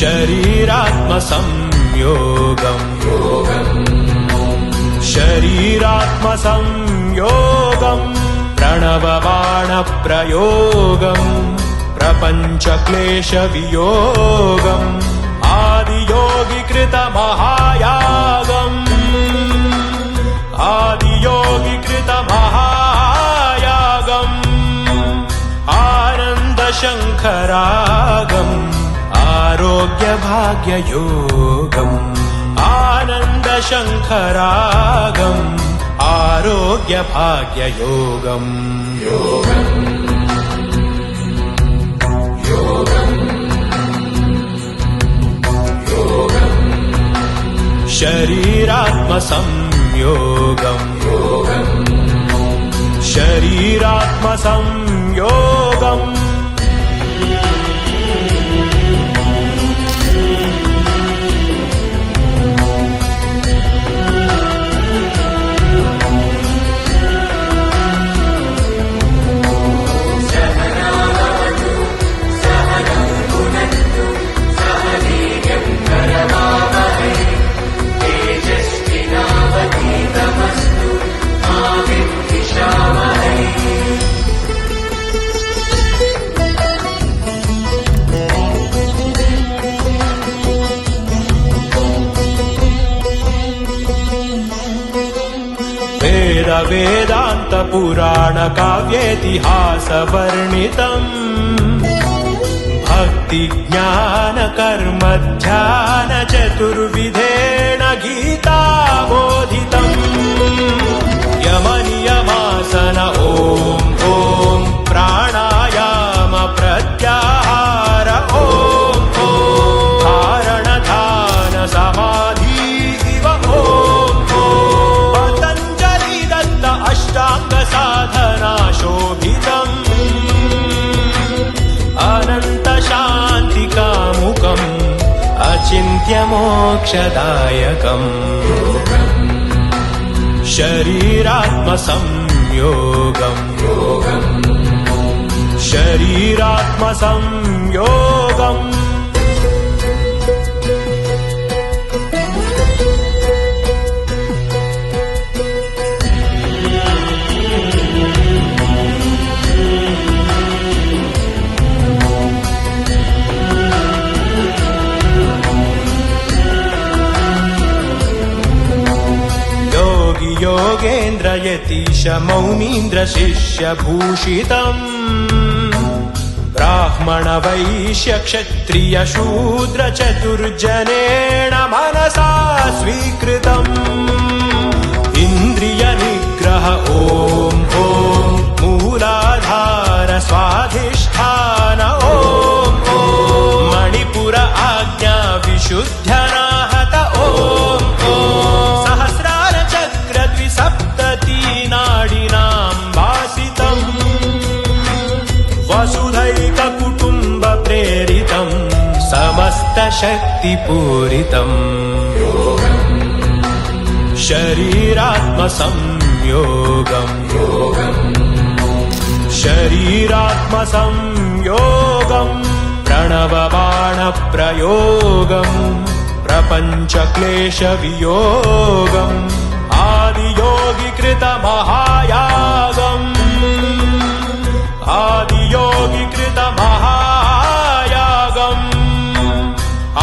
शरीरात्मसंयोगम् शरीरात्मसंयोगम् प्रणवबाणप्रयोगम् प्रपञ्चक्लेशवियोगम् आदियोगिकृतमहायागम् आदियोगिकृतमहायागम् आनन्दशङ्खरागम् आरोग्यभाग्ययोगम् आनन्दशङ्खरागम् आरोग्यभाग्ययोगम् शरीरात्मसंयोगम् शरीरात्मसंयोगम् वेदान्त पुराण काव्येतिहासवर्णितम् भक्ति ज्ञान कर्म ध्यान चतुर्विधेन गीता बोधितम् यमनियमासन ॐ ॐ प्राणायाम प्रत्याहार ॐ ॐ धारण ध्यान समाधि इव अष्टाङ्गसाधना शोभितम् अनन्तशान्तिकामुकम् अचिन्त्यमोक्षदायकम् शरीरात्मसंयोगम् शरीरात्मसंयोगम् योगेन्द्र यतीश मौनीन्द्र शिष्य भूषितम् ब्राह्मण वैश्य क्षत्रिय शूद्र चतुर्जनेन मनसा स्वीकृतम् इन्द्रिय निग्रह ॐ ॐ मूलाधार स्वाधिष्ठान ॐ ॐ मणिपुर आज्ञा विशुद्ध्यनाहत ॐ ॐ सप्ततीनाडिनाम् वासितम् वसुधैककुटुम्ब प्रेरितम् समस्तशक्तिपूरितम् शरीरात्मसंयोगम् शरीरात्मसंयोगम् प्रणवबाणप्रयोगम् प्रपञ्चक्लेशवियोगम् आदियोगिकृतमहायागम् आदियोगिकृतमहायागम्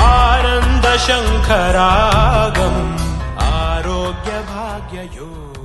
आनन्दशङ्खरागम् आरोग्यभाग्ययोगम्